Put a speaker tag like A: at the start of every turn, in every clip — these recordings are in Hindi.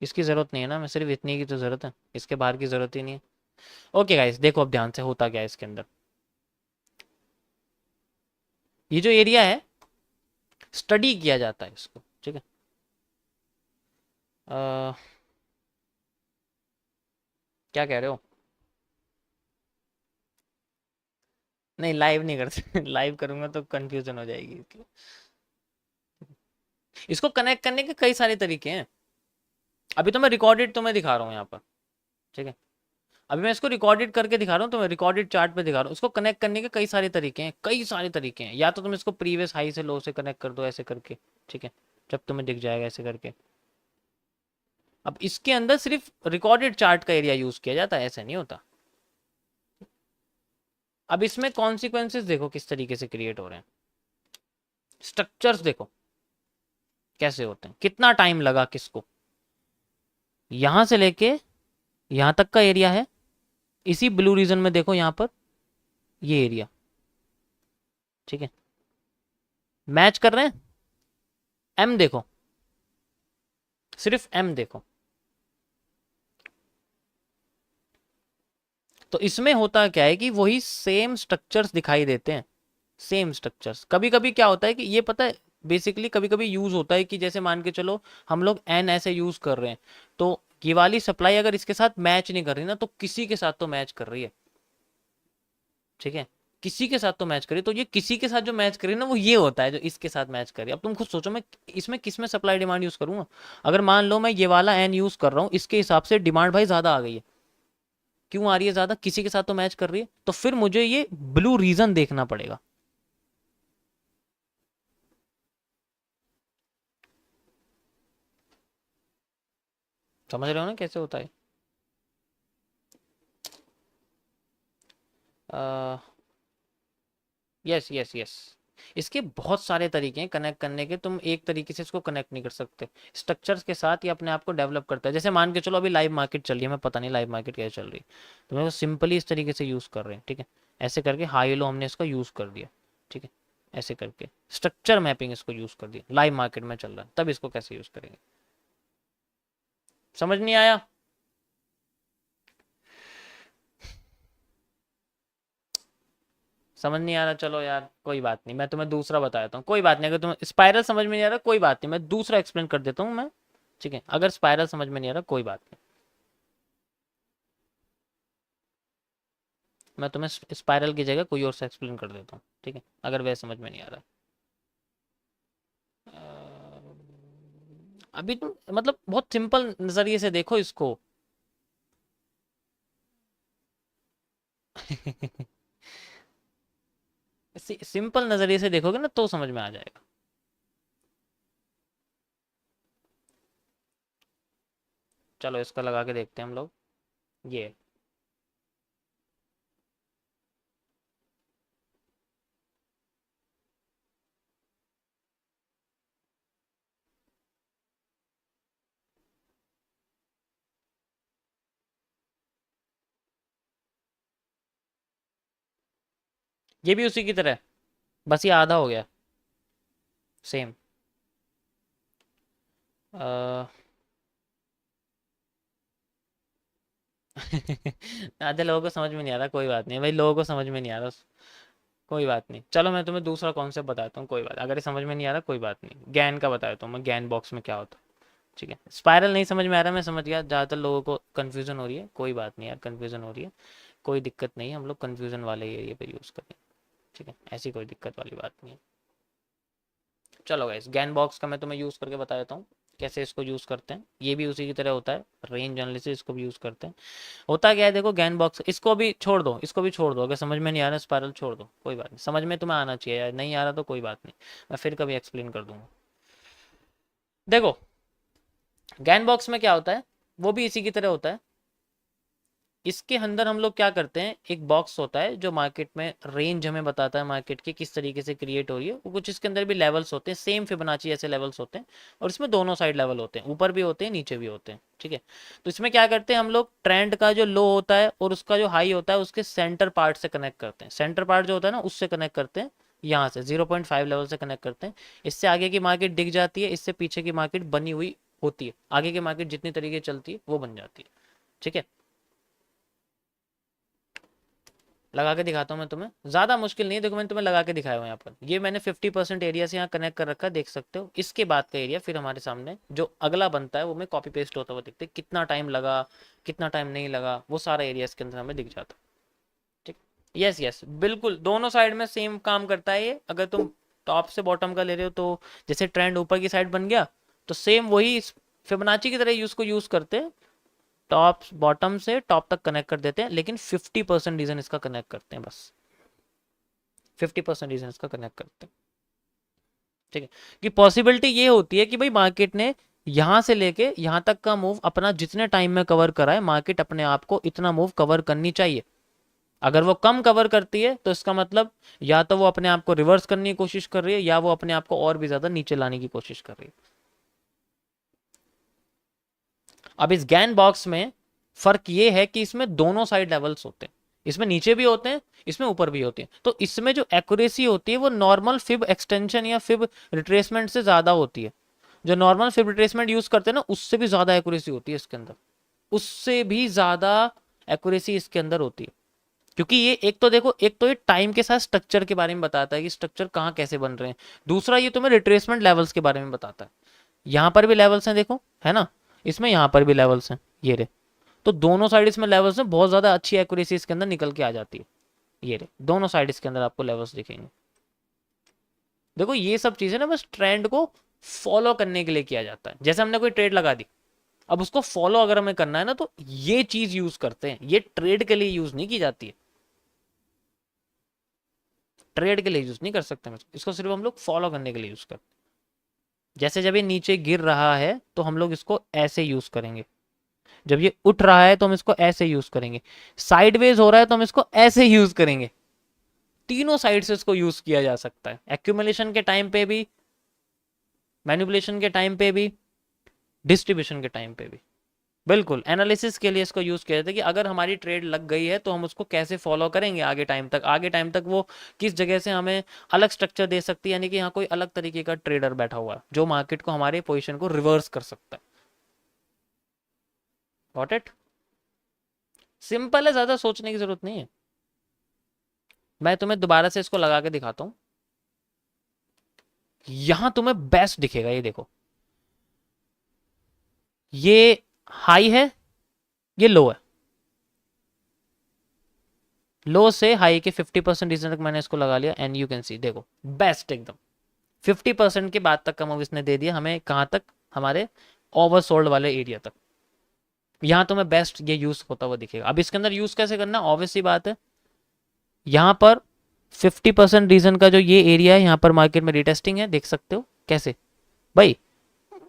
A: इसकी ज़रूरत नहीं है ना, मैं सिर्फ इतनी की तो ज़रूरत है, इसके बाहर की ज़रूरत ही नहीं है। ओके गाइस, देखो अब ध्यान से होता क्या है इसके अंदर। ये जो एरिया है, स्टडी किया जाता है इसको, ठीक है। अ, क्या कह रहे हो? नहीं, लाइव नहीं कर सकते। लाइव करूंगा तो कंफ्यूजन हो जाएगी इसलिए। इसको कनेक्ट करने के कई सारे तरीके हैं। अभी तो मैं रिकॉर्डेड तुम्हें दिखा रहा हूँ यहाँ पर, ठीक है। अभी मैं इसको रिकॉर्डेड करके दिखा रहा हूँ, तुम्हें रिकॉर्डेड चार्ट पे दिखा रहा हूँ। इसको कनेक्ट करने के कई सारे तरीके हैं, कई सारे तरीके हैं। या तो तुम इसको प्रीवियस हाई से लो से कनेक्ट कर दो ऐसे करके, ठीक है, जब तुम्हें दिख जाएगा ऐसे करके। अब इसके अंदर सिर्फ रिकॉर्डेड चार्ट का एरिया यूज किया जाता है, ऐसा नहीं होता। अब इसमें कॉन्सिक्वेंसेस देखो किस तरीके से क्रिएट हो रहे हैं, स्ट्रक्चर्स देखो कैसे होते हैं, कितना टाइम लगा किसको। यहां से लेके यहां तक का एरिया है, इसी ब्लू रीजन में देखो यहां पर ये एरिया, ठीक है, मैच कर रहे हैं। एम देखो, सिर्फ एम देखो। तो इसमें होता क्या है कि वही सेम स्ट्रक्चर्स दिखाई देते हैं, सेम स्ट्रक्चर्स। कभी कभी क्या होता है कि ये पता है, बेसिकली कभी कभी यूज होता है कि जैसे मान के चलो हम लोग एन ऐसे यूज कर रहे हैं, तो ये वाली सप्लाई अगर इसके साथ मैच नहीं कर रही ना, तो किसी के साथ तो मैच कर रही है, ठीक है, किसी के साथ तो मैच करी। तो ये किसी के साथ जो मैच करी ना, वो ये होता है जो इसके साथ मैच करी। अब तुम खुद सोचो, मैं इसमें किस में सप्लाई डिमांड यूज करूंगा। अगर मान लो मैं ये वाला एन यूज कर रहा हूँ, इसके हिसाब से डिमांड भाई ज्यादा आ गई है। क्यों आ रही है ज्यादा? किसी के साथ तो मैच कर रही है, तो फिर मुझे ये ब्लू रीजन देखना पड़ेगा। समझ रहे हो ना कैसे होता है? Yes yes yes. इसके बहुत सारे तरीके हैं कनेक्ट करने के, तुम एक तरीके से इसको कनेक्ट नहीं कर सकते। स्ट्रक्चर्स के साथ ये अपने आप को डेवलप करता है। जैसे मान के चलो अभी लाइव मार्केट चल रही है, मैं पता नहीं लाइव मार्केट कैसे चल रही है, तो मैं सिंपली इस तरीके से यूज़ कर रहे हैं, ठीक है। ऐसे करके हाई लो हमने इसका यूज़ कर दिया, ठीक है। ऐसे करके स्ट्रक्चर मैपिंग इसको यूज़ कर दिया, लाइव मार्केट में चल रहा है, तब इसको कैसे यूज़ करेंगे? समझ नहीं आया? समझ नहीं आ रहा, चलो यार कोई बात नहीं, मैं तुम्हें दूसरा बताता हूँ। कोई बात नहीं, अगर तुम्हें स्पाइरल समझ में नहीं आ रहा कोई बात नहीं, मैं दूसरा एक्सप्लेन कर देता हूँ मैं, ठीक है। अगर स्पाइरल समझ में नहीं आ रहा कोई बात नहीं, मैं तुम्हें स्पाइरल की जगह कोई और सा एक्सप्लेन कर देता हूँ, ठीक है, अगर वह समझ में नहीं आ रहा। अभी तुम मतलब बहुत सिंपल नजरिए से देखो इसको। सिंपल नजरिए से देखोगे ना तो समझ में आ जाएगा। चलो इसका लगा के देखते हैं हम लोग। ये ये भी उसी की तरह है, बस ये आधा हो गया, सेम। आधे लोगों को समझ में नहीं आ रहा, कोई बात नहीं भाई, लोगों को समझ में नहीं आ रहा, कोई बात नहीं। चलो मैं तुम्हें दूसरा कॉन्सेप्ट बताता हूँ, कोई बात, अगर ये समझ में नहीं आ रहा कोई बात नहीं, गैन का बताता हूँ मैं, गैन बॉक्स में क्या होता है, ठीक है। स्पाइरल नहीं समझ में आ रहा, मैं समझ गया, ज़्यादातर लोगों को कन्फ्यूजन हो रही है, कोई बात नहीं यार, कन्फ्यूजन हो रही है, कोई दिक्कत नहीं है, हम लोग कन्फ्यूजन वाले एरिया पे यूज़ करें, ठीक है, ऐसी कोई दिक्कत वाली बात नहीं है। चलो गाइस, गैन बॉक्स का मैं तुम्हें यूज़ करके बता देता हूँ कैसे इसको यूज़ करते हैं। ये भी उसी की तरह होता है, रेंज एनालिसिस इसको भी यूज़ करते हैं। होता क्या है देखो, गैन बॉक्स, इसको भी छोड़ दो, इसको भी छोड़ दो, अगर समझ में नहीं आ रहा स्पाइरल छोड़ दो, कोई बात नहीं, समझ में तुम्हें आना चाहिए यार, नहीं आ रहा तो कोई बात नहीं, मैं फिर कभी एक्सप्लेन कर दूंगा। देखो गैन बॉक्स में क्या होता है, वो भी इसी की तरह होता है। इसके अंदर हम लोग क्या करते हैं, एक बॉक्स होता है जो मार्केट में रेंज हमें बताता है मार्केट की किस तरीके से क्रिएट हो रही है। वो कुछ इसके अंदर भी लेवल्स होते हैं, सेम फिबोनाची ऐसे लेवल्स होते हैं, और इसमें दोनों साइड लेवल होते हैं, ऊपर भी होते हैं नीचे भी होते हैं, ठीक है। तो इसमें क्या करते हैं हम लोग, ट्रेंड का जो लो होता है और उसका जो हाई होता है उसके सेंटर पार्ट से कनेक्ट करते हैं। सेंटर पार्ट जो होता है ना उससे कनेक्ट करते हैं, यहाँ से 0.5 लेवल से कनेक्ट करते हैं। इससे आगे की मार्केट दिख जाती है, इससे पीछे की मार्केट बनी हुई होती है, आगे की मार्केट जितनी तरीके चलती है वो बन जाती है। ठीक है, लगा के दिखाता हूँ मैं तुम्हें, ज्यादा मुश्किल नहीं है। देखो मैंने तुम्हें लगा के दिखाया हुआ यहाँ पर, ये मैंने 50% एरिया से यहाँ कनेक्ट कर रखा है, देख सकते हो। इसके बाद का एरिया फिर हमारे सामने जो अगला बनता है वो मैं कॉपी पेस्ट होता हुआ दिखते, कितना टाइम लगा, कितना टाइम नहीं लगा, वो सारा एरिया इसके अंदर हमें दिख जाता। ठीक, यस यस बिल्कुल, दोनों साइड में सेम काम करता है ये। अगर तुम टॉप से बॉटम का ले रहे हो तो जैसे ट्रेंड ऊपर की साइड बन गया, तो सेम वही फिबोनाची की तरह उसको यूज करते हैं, टॉप बॉटम से टॉप तक कनेक्ट कर देते हैं, लेकिन 50% रीजन इसका कनेक्ट करते हैं, बस 50% रीजन इसका कनेक्ट करते हैं। ठीक है, कि पॉसिबिलिटी ये होती है कि भाई मार्केट ने यहां से लेके यहां तक का मूव अपना जितने टाइम में कवर करा है, मार्केट अपने आप को इतना मूव कवर करनी चाहिए। अगर वो कम कवर करती है तो इसका मतलब या तो वो अपने आप को रिवर्स करने की कोशिश कर रही है, या वो अपने आप को और भी ज्यादा नीचे लाने की कोशिश कर रही है। अब इस गैन बॉक्स में फर्क ये है कि इसमें दोनों साइड लेवल्स होते हैं, इसमें नीचे भी होते हैं, इसमें ऊपर भी होते हैं। तो इसमें जो एक्यूरेसी होती है वो नॉर्मल फिब एक्सटेंशन या फिब रिट्रेसमेंट से ज्यादा होती है। जो नॉर्मल फिब रिट्रेसमेंट यूज करते हैं ना, उससे भी ज्यादा एक्यूरेसी होती है इसके अंदर, उससे भी ज्यादा एक्यूरेसी इसके अंदर होती है। क्योंकि ये एक तो देखो, एक तो ये टाइम के साथ स्ट्रक्चर के बारे में बताता है कि स्ट्रक्चर कहाँ कैसे बन रहे हैं, दूसरा ये तुम्हें रिट्रेसमेंट लेवल्स के बारे में बताता है। यहां पर भी लेवल्स हैं देखो, है ना, इसमें यहां पर भी लेवल्स हैं, ये रे। तो दोनों साइड इसमें लेवल्स में बहुत ज्यादा अच्छी एक्यूरेसी इसके अंदर निकल के आ जाती है। ये रे, दोनों साइड इसके अंदर आपको लेवल्स दिखेंगे। देखो ये सब चीजें ना बस ट्रेंड को फॉलो करने के लिए किया जाता है। जैसे हमने कोई ट्रेड लगा दी, अब उसको फॉलो अगर हमें करना है ना, तो ये चीज यूज करते हैं, ये ट्रेड के लिए यूज नहीं की जाती है, ट्रेड के लिए यूज नहीं कर सकते इसको, सिर्फ हम लोग फॉलो करने के लिए यूज करते हैं। जैसे जब ये नीचे गिर रहा है तो हम लोग इसको ऐसे यूज करेंगे, जब ये उठ रहा है तो हम इसको ऐसे यूज करेंगे, साइडवेज हो रहा है तो हम इसको ऐसे यूज करेंगे। तीनों साइड से इसको यूज किया जा सकता है, एक्यूमुलेशन के टाइम पे भी, मैनिपुलेशन के टाइम पे भी, डिस्ट्रीब्यूशन के टाइम पे भी। बिल्कुल एनालिसिस के लिए इसको यूज किया जाता है कि अगर हमारी ट्रेड लग गई है तो हम उसको कैसे फॉलो करेंगे आगे टाइम तक, आगे टाइम तक वो किस जगह से हमें अलग स्ट्रक्चर दे सकती है, यानी कि यहाँ कोई अलग तरीके का ट्रेडर बैठा हुआ है जो मार्केट को, हमारे पोजीशन को रिवर्स कर सकता है। Got it? सिंपल है, ज्यादा सोचने की जरूरत नहीं है। मैं तुम्हें दोबारा से इसको लगा के दिखाता हूं, यहां तुम्हें बेस्ट दिखेगा। ये देखो, ये हाई है, ये लो है, लो से हाई के 50% रीजन तक मैंने इसको लगा लिया, एंड यू कैन सी, देखो बेस्ट एकदम 50% के बाद तक का मूव इसने दे दिया हमें, कहां तक, हमारे ओवरसोल्ड वाले एरिया तक। यहां तुम्हें बेस्ट ये यूज होता हुआ दिखेगा। अब इसके अंदर यूज कैसे करना, ऑब्वियस सी बात है, यहां पर 50% रीजन का जो ये एरिया है, यहां पर मार्केट में रिटेस्टिंग है, देख सकते हो कैसे भाई,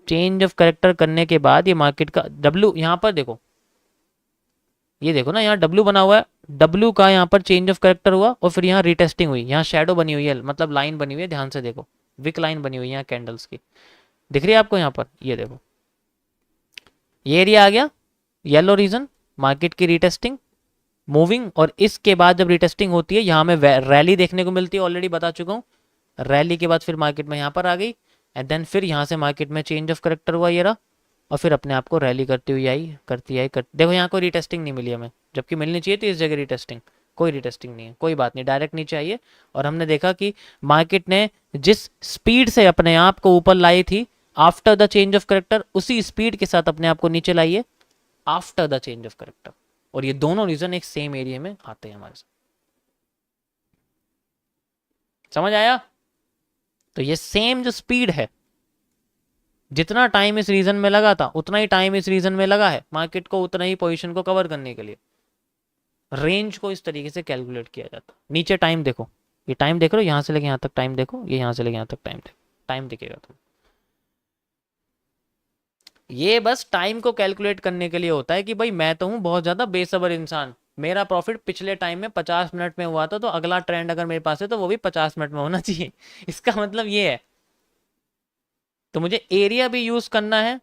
A: चेंज ऑफ करेक्टर करने के बाद ये मार्केट का डब्ल्यू, यहां पर देखो, ये देखो ना, यहाँ डब्ल्यू बना हुआ है, डब्ल्यू का यहाँ पर चेंज ऑफ करेक्टर हुआ और फिर यहाँ रिटेस्टिंग हुई, यहाँ शेडो बनी हुई है, मतलब लाइन बनी हुई है, ध्यान से देखो, विक लाइन बनी हुई है यहाँ कैंडल्स की, दिख रही है आपको यहाँ पर, ये देखो ये एरिया आ गया, येलो रीजन, मार्केट की रिटेस्टिंग, मूविंग, और इसके बाद जब रिटेस्टिंग होती है यहाँ में रैली देखने को मिलती है, ऑलरेडी बता चुका हूँ। रैली के बाद फिर मार्केट में यहाँ पर आ गई, एंड देन फिर यहाँ से मार्केट में चेंज ऑफ करेक्टर हुआ ये रहा, और फिर अपने आप को रैली करती हुई आई, देखो यहाँ कोई रिटेस्टिंग नहीं मिली हमें, जबकि मिलनी चाहिए थी इस जगह रिटेस्टिंग, कोई रिटेस्टिंग नहीं है, कोई बात नहीं, डायरेक्ट नीचे आइए। और हमने देखा कि मार्केट ने जिस स्पीड से अपने आप को ऊपर लाई थी after the change of character, उसी स्पीड के साथ अपने आप को नीचे लाइए after the change of character, और ये दोनों रीजन एक सेम एरिया में आते हैं हमारे साथ। समझ आया? तो ये सेम जो स्पीड है, जितना टाइम इस रीजन में लगा था उतना ही टाइम इस रीजन में लगा है मार्केट को उतना ही पोजीशन को कवर करने के लिए। रेंज को इस तरीके से कैलकुलेट किया जाता। नीचे टाइम देखो, ये टाइम देख रहे हो, यहां से लेके यहां तक टाइम देखो, ये यहां से लेके यहां तक टाइम देखो, टाइम दिखेगा तुम। ये बस टाइम को कैलकुलेट करने के लिए होता है कि भाई मैं तो हूं बहुत ज्यादा बेसब्र इंसान, मेरा प्रॉफिट पिछले टाइम में 50 मिनट में हुआ था, तो अगला ट्रेंड अगर मेरे पास है तो वो भी 50 मिनट में होना चाहिए। इसका मतलब ये है। तो मुझे एरिया भी यूज करना है